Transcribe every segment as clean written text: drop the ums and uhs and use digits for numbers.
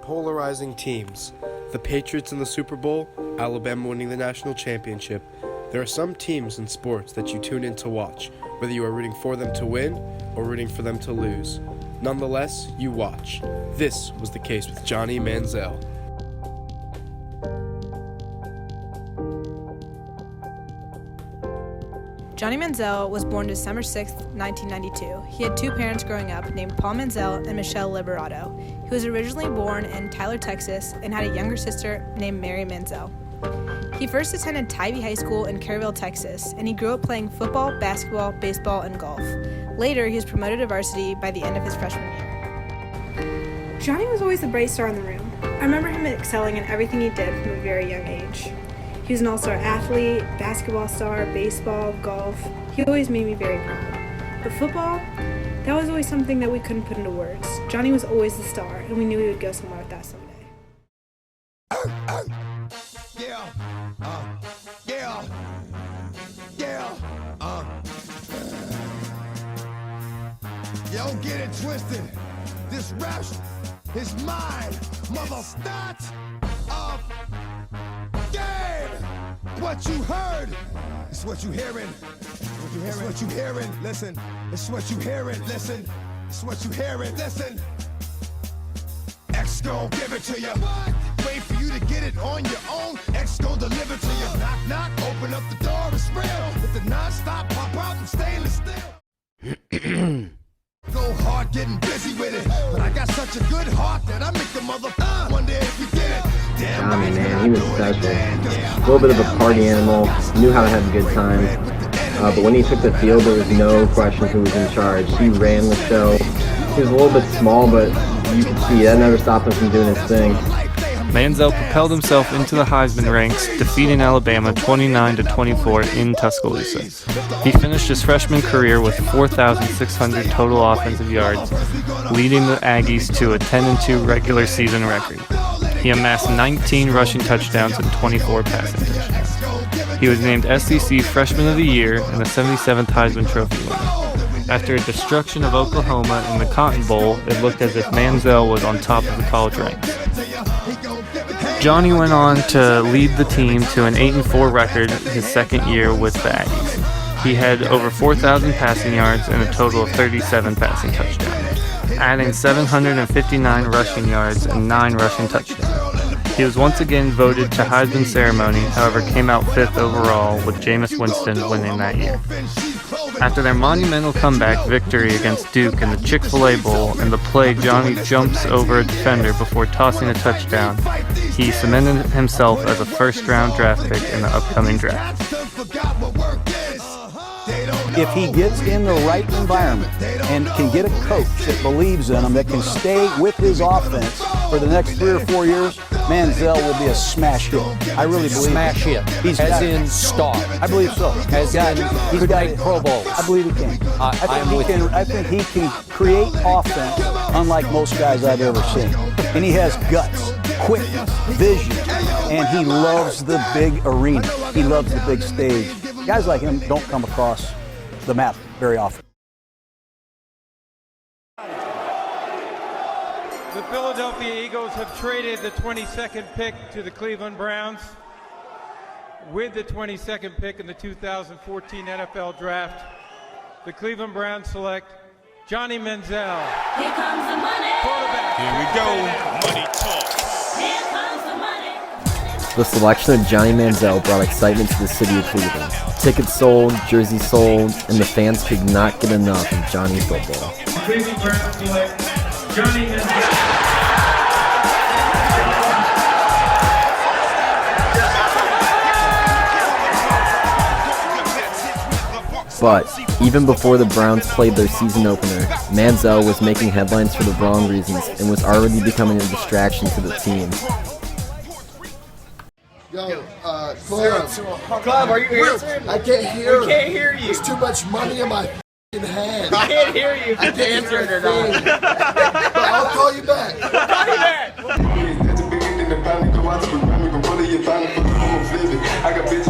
polarizing teams. The Patriots in the Super Bowl, Alabama winning the national championship. There are some teams in sports that you tune in to watch, whether you are rooting for them to win or rooting for them to lose. Nonetheless, you watch. This was the case with Johnny Manziel. Johnny Manziel was born December 6, 1992. He had two parents growing up named Paul Manziel and Michelle Liberato. He was originally born in Tyler, Texas, and had a younger sister named Mary Manziel. He first attended Tybee High School in Kerrville, Texas, and he grew up playing football, basketball, baseball, and golf. Later, he was promoted to varsity by the end of his freshman year. Johnny was always the bright star in the room. I remember him excelling in everything he did from a very young age. He was an all-star athlete, basketball star, baseball, golf. He always made me very proud. But football, that was always something that we couldn't put into words. Johnny was always the star, and we knew he would go somewhere with that someday. Don't get it twisted. This rap is mine, mother start of game. What you heard is what you hearing. It's what you hearing. Listen, it's what you hearing. Listen, it's what you hearing. Listen. X gon' give it to you. Wait for you to get it on your own. X gon' deliver to you. Knock, knock, open up the door, it's real. With the non-stop pop out and stainless steel. Go hard getting busy with it. But I got such a good heart that I make the mother one day if you did it. Johnny, man, he was special. A little bit of a party animal, knew how to have a good time. But when he took the field, there was no question who was in charge. He ran the show. He was a little bit small, but you could see that never stopped him from doing his thing. Manziel propelled himself into the Heisman ranks, defeating Alabama 29-24 in Tuscaloosa. He finished his freshman career with 4,600 total offensive yards, leading the Aggies to a 10-2 regular season record. He amassed 19 rushing touchdowns and 24 passing touchdowns. He was named SEC Freshman of the Year and the 77th Heisman Trophy winner. After a destruction of Oklahoma in the Cotton Bowl, it looked as if Manziel was on top of the college ranks. Johnny went on to lead the team to an 8-4 record his second year with the Aggies. He had over 4,000 passing yards and a total of 37 passing touchdowns, adding 759 rushing yards and 9 rushing touchdowns. He was once again voted to Heisman ceremony, however came out 5th overall, with Jameis Winston winning that year. After their monumental comeback victory against Duke in the Chick-fil-A Bowl and the play Johnny jumps over a defender before tossing a touchdown, he cemented himself as a first-round draft pick in the upcoming draft. If he gets in the right environment and can get a coach that believes in him, that can stay with his offense for the next 3 or 4 years, Manziel will be a smash hit. I really believe smash hit. He's as in star. I believe so. As in he could make Pro Bowls. I believe he can. I think he can create offense unlike most guys I've ever seen. And he has guts, quickness, vision, and he loves the big arena. He loves the big stage. Guys like him don't come across the map very often. The Philadelphia Eagles have traded the 22nd pick to the Cleveland Browns. With the 22nd pick in the 2014 NFL Draft, the Cleveland Browns select Johnny Manziel. Here comes the money. Quarterback. Here we go. Money talks. Here comes the money. The selection of Johnny Manziel brought excitement to the city of Cleveland. Tickets sold, jerseys sold, and the fans could not get enough of Johnny football. Cleveland Browns select Johnny Manziel. But even before the Browns played their season opener, Manziel was making headlines for the wrong reasons and was already becoming a distraction to the team. Yo, Club, are you answering? I can't hear. We can't hear you. There's too much money in my hand. I can't hear you if you're answering or not. But I'll call you back. Call you back.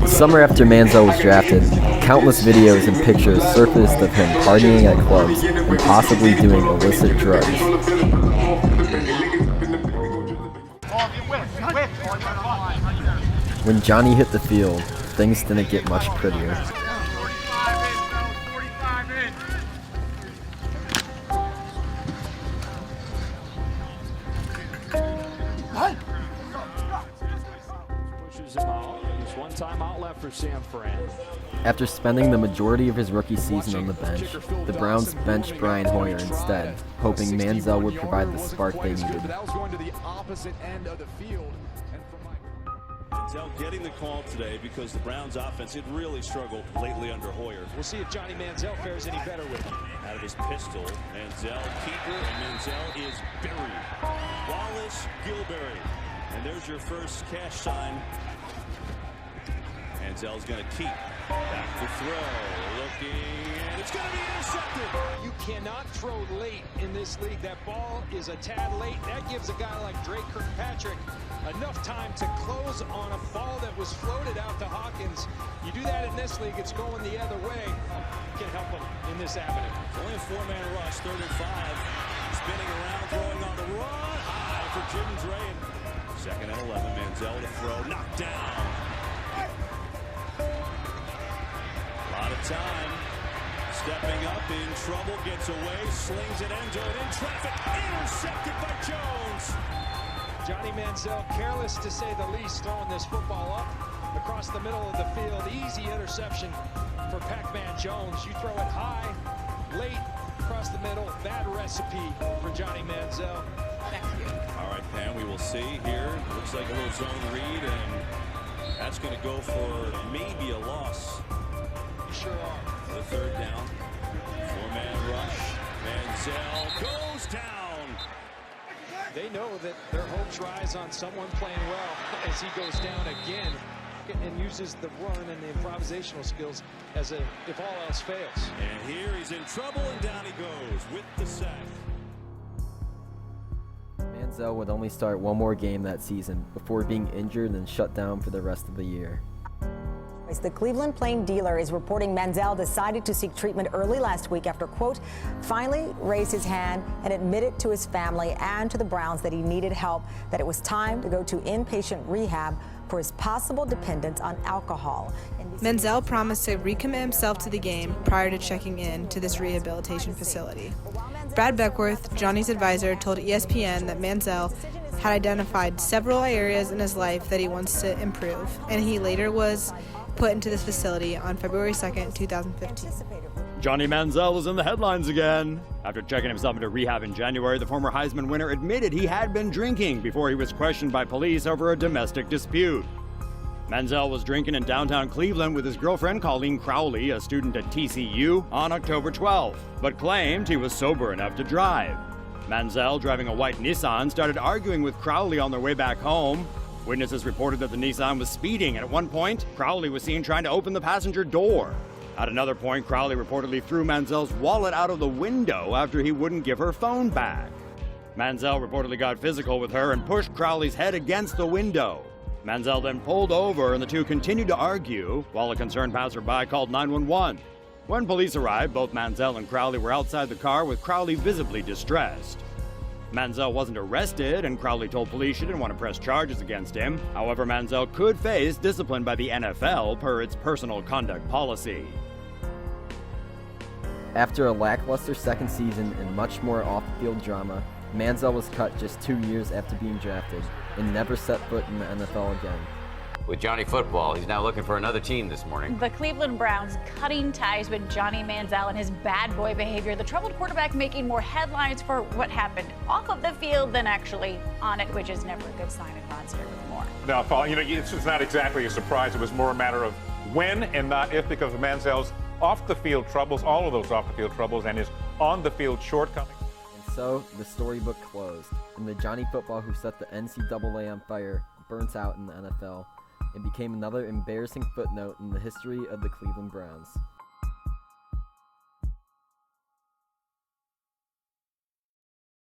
The summer after Manziel was drafted, countless videos and pictures surfaced of him partying at clubs and possibly doing illicit drugs. When Johnny hit the field, things didn't get much prettier. Pushes him out. There's one time out left for San Fran. After spending the majority of his rookie season on the bench, the Browns benched Brian Hoyer instead, hoping Manziel would provide the spark they needed. That was going to the opposite end of the field. Manziel getting the call today because the Browns offense had really struggled lately under Hoyer. We'll see if Johnny Manziel fares any better with him. Out of his pistol, Manziel keeper, and Manziel is buried. Wallace Gilberry. And there's your first cash sign. Manziel's going to keep. Back to throw. Looking, and it's going to be intercepted. You cannot throw late in this league. That ball is a tad late. That gives a guy like Drake Kirkpatrick enough time to close on a ball that was floated out to Hawkins. You do that in this league, it's going the other way. Can't help him in this avenue. Only a four-man rush, 35. Spinning around, throwing on the run. High for Jim Dre. Second and 11, Manziel to throw. Knocked down. A lot of time. Stepping up, in trouble, gets away, slings it end zone in traffic. Intercepted by Jones. Johnny Manziel, careless to say the least, throwing this football up across the middle of the field. Easy interception for Pac-Man Jones. You throw it high, late, across the middle. Bad recipe for Johnny Manziel. All right, Pam, we will see here. Looks like a little zone read, and that's going to go for maybe a loss. You sure are. The third down. Four-man rush. Manziel goes down. They know that their hopes rise on someone playing well as he goes down again and uses the run and the improvisational skills as if all else fails. And here he's in trouble, and down he goes with the sack. Manziel would only start one more game that season before being injured and shut down for the rest of the year. The Cleveland Plain Dealer is reporting Manziel decided to seek treatment early last week after, quote, finally raised his hand and admitted to his family and to the Browns that he needed help, that it was time to go to inpatient rehab for his possible dependence on alcohol. Manziel promised to recommit himself to the game prior to checking in to this rehabilitation facility. Brad Beckworth, Johnny's advisor, told ESPN that Manziel had identified several areas in his life that he wants to improve, and he later was put into this facility on February 2nd, 2015. Johnny Manziel is in the headlines again. After checking himself into rehab in January, the former Heisman winner admitted he had been drinking before he was questioned by police over a domestic dispute. Manziel was drinking in downtown Cleveland with his girlfriend Colleen Crowley, a student at TCU, on October 12th, but claimed he was sober enough to drive. Manziel, driving a white Nissan, started arguing with Crowley on their way back home. Witnesses reported that the Nissan was speeding, and at one point, Crowley was seen trying to open the passenger door. At another point, Crowley reportedly threw Manziel's wallet out of the window after he wouldn't give her phone back. Manziel reportedly got physical with her and pushed Crowley's head against the window. Manziel then pulled over and the two continued to argue while a concerned passerby called 911. When police arrived, both Manziel and Crowley were outside the car with Crowley visibly distressed. Manziel wasn't arrested, and Crowley told police she didn't want to press charges against him. However, Manziel could face discipline by the NFL per its personal conduct policy. After a lackluster second season and much more off-the-field drama, Manziel was cut just 2 years after being drafted and never set foot in the NFL again. With Johnny Football, he's now looking for another team this morning. The Cleveland Browns cutting ties with Johnny Manziel and his bad boy behavior. The troubled quarterback making more headlines for what happened off of the field than actually on it, which is never a good sign. And Ron's here with more. No, Paul, it's not exactly a surprise. It was more a matter of when and not if, because of Manziel's off-the-field troubles, all of those off-the-field troubles, and his on-the-field shortcomings. And so, the storybook closed, and the Johnny Football who set the NCAA on fire burnt out in the NFL. It became another embarrassing footnote in the history of the Cleveland Browns.